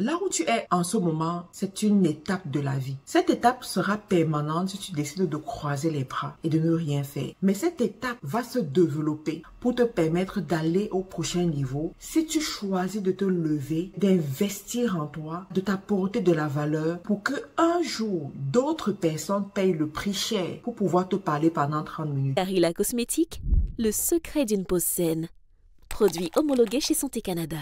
Là où tu es en ce moment, c'est une étape de la vie. Cette étape sera permanente si tu décides de croiser les bras et de ne rien faire. Mais cette étape va se développer pour te permettre d'aller au prochain niveau si tu choisis de te lever, d'investir en toi, de t'apporter de la valeur pour que un jour, d'autres personnes payent le prix cher pour pouvoir te parler pendant 30 minutes. Carilla Cosmétique, le secret d'une peau saine. Produit homologué chez Santé Canada.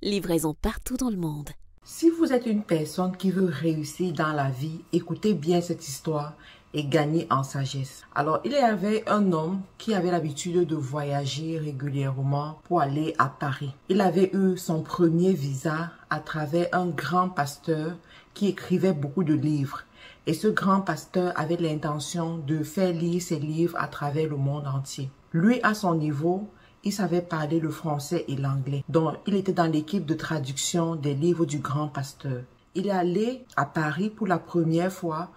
Livraison partout dans le monde. Si vous êtes une personne qui veut réussir dans la vie, écoutez bien cette histoire et gagner en sagesse. Alors, il y avait un homme qui avait l'habitude de voyager régulièrement pour aller à Paris. Il avait eu son premier visa à travers un grand pasteur qui écrivait beaucoup de livres. Et ce grand pasteur avait l'intention de faire lire ses livres à travers le monde entier. Lui, à son niveau, il savait parler le français et l'anglais. Donc, il était dans l'équipe de traduction des livres du grand pasteur. Il est allé à Paris pour la première fois,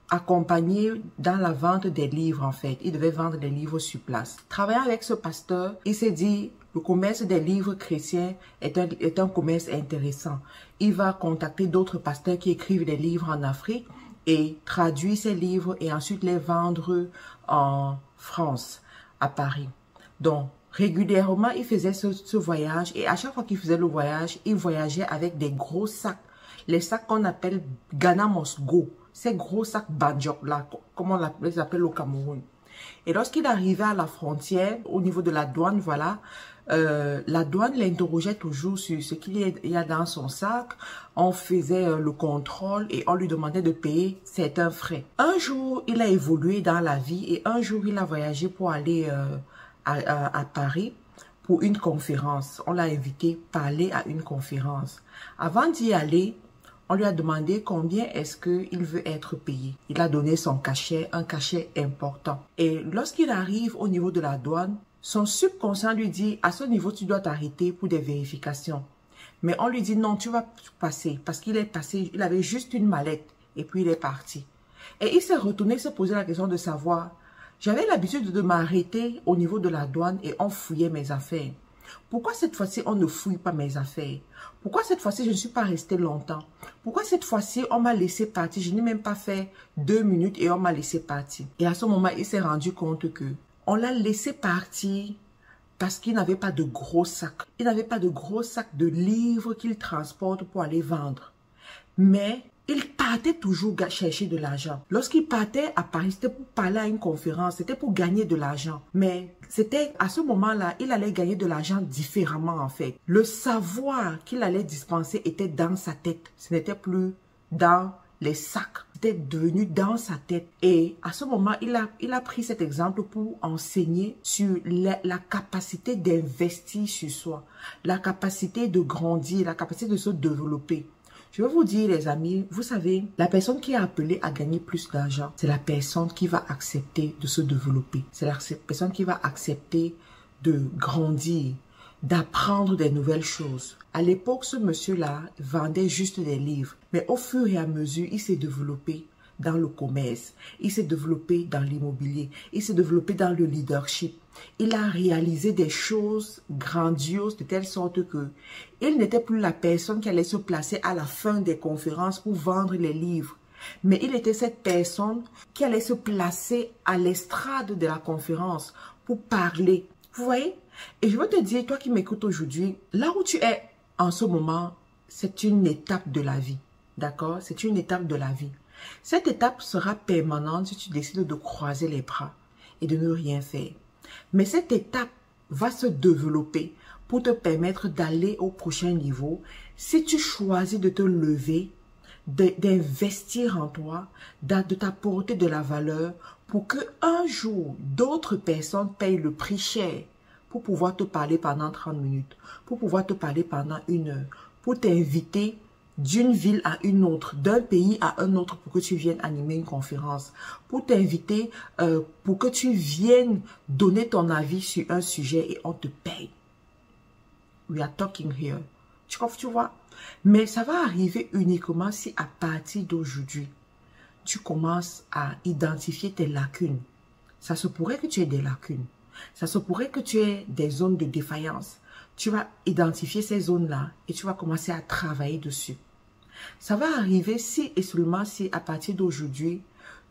accompagné dans la vente des livres en fait. Il devait vendre des livres sur place. Travaillant avec ce pasteur, il s'est dit, le commerce des livres chrétiens est un commerce intéressant. Il va contacter d'autres pasteurs qui écrivent des livres en Afrique et traduire ces livres et ensuite les vendre en France, à Paris. Donc, régulièrement, il faisait ce voyage et à chaque fois qu'il faisait le voyage, il voyageait avec des gros sacs. Les sacs qu'on appelle Ghana Must Go. Ces gros sacs Banjok là, comme on les appelle au Cameroun. Et lorsqu'il arrivait à la frontière, au niveau de la douane, voilà, la douane l'interrogeait toujours sur ce qu'il y a dans son sac. On faisait le contrôle et on lui demandait de payer certains frais. Un jour, il a évolué dans la vie et un jour, il a voyagé pour aller à Paris pour une conférence. On l'a invité à parler à une conférence. Avant d'y aller, on lui a demandé combien est-ce qu'il veut être payé. Il a donné son cachet, un cachet important. Et lorsqu'il arrive au niveau de la douane, son subconscient lui dit, à ce niveau, tu dois t'arrêter pour des vérifications. Mais on lui dit, non, tu vas passer. Parce qu'il est passé, il avait juste une mallette et puis il est parti. Et il s'est retourné, se poser la question de savoir, j'avais l'habitude de m'arrêter au niveau de la douane et on fouillait mes affaires. Pourquoi cette fois-ci, on ne fouille pas mes affaires? Pourquoi cette fois-ci, je ne suis pas restée longtemps? Pourquoi cette fois-ci, on m'a laissé partir? Je n'ai même pas fait 2 minutes et on m'a laissé partir. Et à ce moment, il s'est rendu compte que on l'a laissé partir parce qu'il n'avait pas de gros sacs. Il n'avait pas de gros sacs de livres qu'il transporte pour aller vendre. Mais il partait toujours chercher de l'argent. Lorsqu'il partait à Paris, c'était pour parler à une conférence, c'était pour gagner de l'argent. Mais c'était à ce moment-là, il allait gagner de l'argent différemment en fait. Le savoir qu'il allait dispenser était dans sa tête. Ce n'était plus dans les sacs. C'était devenu dans sa tête. Et à ce moment, il a pris cet exemple pour enseigner sur la capacité d'investir sur soi, la capacité de grandir, la capacité de se développer. Je vais vous dire, les amis, vous savez, la personne qui est appelée à gagner plus d'argent, c'est la personne qui va accepter de se développer. C'est la personne qui va accepter de grandir, d'apprendre des nouvelles choses. À l'époque, ce monsieur-là vendait juste des livres. Mais au fur et à mesure, il s'est développé dans le commerce, il s'est développé dans l'immobilier, il s'est développé dans le leadership. Il a réalisé des choses grandioses de telle sorte que il n'était plus la personne qui allait se placer à la fin des conférences pour vendre les livres. Mais il était cette personne qui allait se placer à l'estrade de la conférence pour parler. Vous voyez? Et je veux te dire, toi qui m'écoutes aujourd'hui, là où tu es en ce moment, c'est une étape de la vie. D'accord? C'est une étape de la vie. Cette étape sera permanente si tu décides de croiser les bras et de ne rien faire. Mais cette étape va se développer pour te permettre d'aller au prochain niveau si tu choisis de te lever, d'investir en toi, de t'apporter de la valeur pour que un jour, d'autres personnes payent le prix cher pour pouvoir te parler pendant 30 minutes, pour pouvoir te parler pendant 1 heure, pour t'inviter d'une ville à une autre, d'un pays à un autre pour que tu viennes animer une conférence, pour t'inviter, pour que tu viennes donner ton avis sur un sujet et on te paye. We are talking here. Tu vois? Mais ça va arriver uniquement si à partir d'aujourd'hui, tu commences à identifier tes lacunes. Ça se pourrait que tu aies des lacunes. Ça se pourrait que tu aies des zones de défaillance. tu vas identifier ces zones-là et tu vas commencer à travailler dessus. Ça va arriver si et seulement si à partir d'aujourd'hui,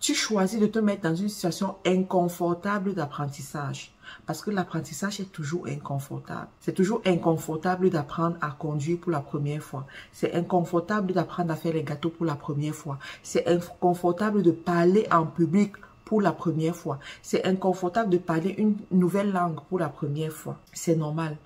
tu choisis de te mettre dans une situation inconfortable d'apprentissage. Parce que l'apprentissage est toujours inconfortable. C'est toujours inconfortable d'apprendre à conduire pour la première fois. C'est inconfortable d'apprendre à faire les gâteaux pour la première fois. C'est inconfortable de parler en public pour la première fois. C'est inconfortable de parler une nouvelle langue pour la première fois. C'est normal.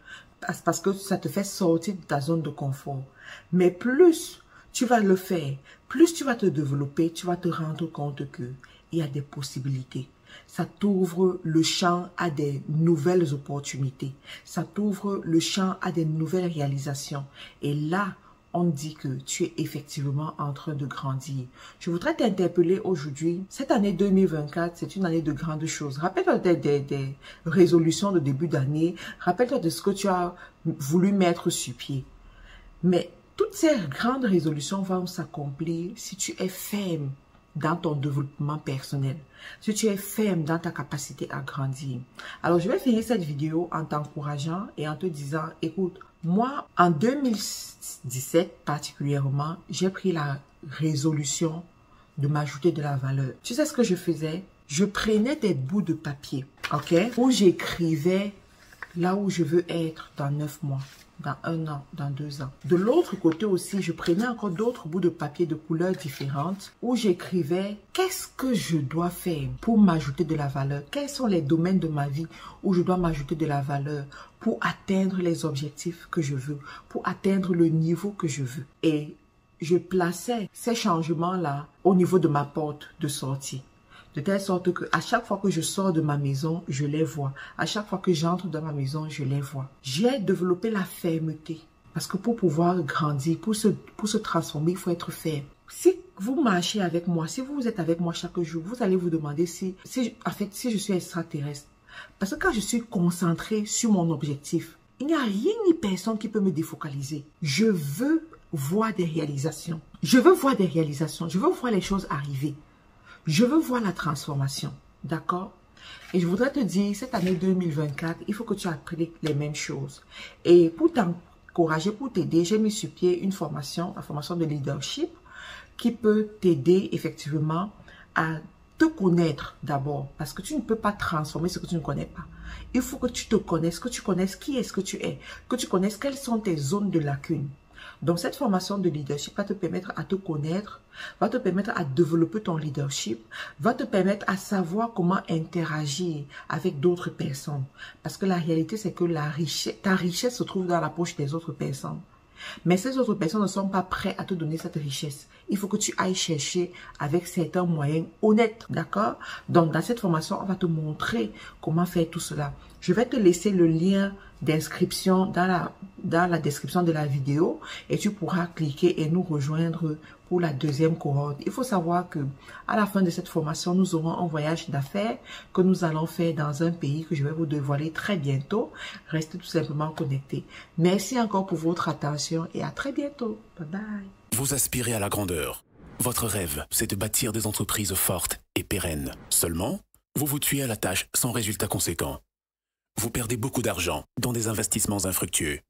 Parce que ça te fait sortir de ta zone de confort. Mais plus tu vas le faire, plus tu vas te développer, tu vas te rendre compte qu'il y a des possibilités. Ça t'ouvre le champ à des nouvelles opportunités. Ça t'ouvre le champ à des nouvelles réalisations. Et là, on dit que tu es effectivement en train de grandir. Je voudrais t'interpeller aujourd'hui. Cette année 2024, c'est une année de grandes choses. Rappelle-toi des résolutions de début d'année. Rappelle-toi de ce que tu as voulu mettre sur pied. Mais toutes ces grandes résolutions vont s'accomplir si tu es ferme dans ton développement personnel, si tu es ferme dans ta capacité à grandir. Alors, je vais finir cette vidéo en t'encourageant et en te disant, écoute, moi, en 2017 particulièrement, j'ai pris la résolution de m'ajouter de la valeur. Tu sais ce que je faisais? Je prenais des bouts de papier, ok, où j'écrivais là où je veux être dans 9 mois. Dans 1 an, dans 2 ans. De l'autre côté aussi, je prenais encore d'autres bouts de papier de couleurs différentes où j'écrivais qu'est-ce que je dois faire pour m'ajouter de la valeur. Quels sont les domaines de ma vie où je dois m'ajouter de la valeur pour atteindre les objectifs que je veux, pour atteindre le niveau que je veux. Et je plaçais ces changements-là au niveau de ma porte de sortie. De telle sorte qu'à chaque fois que je sors de ma maison, je les vois. À chaque fois que j'entre dans ma maison, je les vois. J'ai développé la fermeté. Parce que pour pouvoir grandir, pour se transformer, il faut être ferme. Si vous marchez avec moi, si vous êtes avec moi chaque jour, vous allez vous demander si je suis extraterrestre. Parce que quand je suis concentrée sur mon objectif, il n'y a rien ni personne qui peut me défocaliser. Je veux voir des réalisations. Je veux voir des réalisations. Je veux voir les choses arriver. Je veux voir la transformation, d'accord? Et je voudrais te dire, cette année 2024, il faut que tu appliques les mêmes choses. Et pour t'encourager, pour t'aider, j'ai mis sur pied une formation, la formation de leadership, qui peut t'aider effectivement à te connaître d'abord. Parce que tu ne peux pas transformer ce que tu ne connais pas. Il faut que tu te connaisses, que tu connaisses qui est-ce que tu es, que tu connaisses quelles sont tes zones de lacune. Donc, cette formation de leadership va te permettre à te connaître, va te permettre à développer ton leadership, va te permettre à savoir comment interagir avec d'autres personnes. Parce que la réalité, c'est que ta richesse se trouve dans la poche des autres personnes. Mais ces autres personnes ne sont pas prêtes à te donner cette richesse. Il faut que tu ailles chercher avec certains moyens honnêtes, d'accord? Donc, dans cette formation, on va te montrer comment faire tout cela. Je vais te laisser le lien d'inscription dans la description de la vidéo et tu pourras cliquer et nous rejoindre pour la deuxième cohorte. Il faut savoir que à la fin de cette formation, nous aurons un voyage d'affaires que nous allons faire dans un pays que je vais vous dévoiler très bientôt. Restez tout simplement connectés. Merci encore pour votre attention et à très bientôt. Bye bye. Vous aspirez à la grandeur. Votre rêve, c'est de bâtir des entreprises fortes et pérennes. Seulement, vous vous tuez à la tâche sans résultat conséquent. Vous perdez beaucoup d'argent dans des investissements infructueux.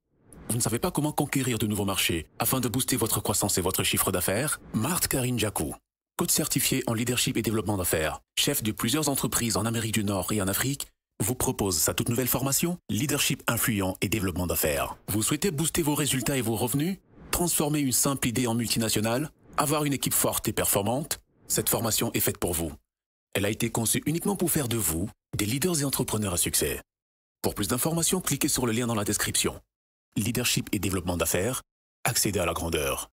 Vous ne savez pas comment conquérir de nouveaux marchés afin de booster votre croissance et votre chiffre d'affaires? Marthe Karine Jakou, coach certifié en leadership et développement d'affaires, chef de plusieurs entreprises en Amérique du Nord et en Afrique, vous propose sa toute nouvelle formation Leadership influent et développement d'affaires. Vous souhaitez booster vos résultats et vos revenus? Transformer une simple idée en multinationale? Avoir une équipe forte et performante? Cette formation est faite pour vous. Elle a été conçue uniquement pour faire de vous des leaders et entrepreneurs à succès. Pour plus d'informations, cliquez sur le lien dans la description. Leadership et développement d'affaires, accéder à la grandeur.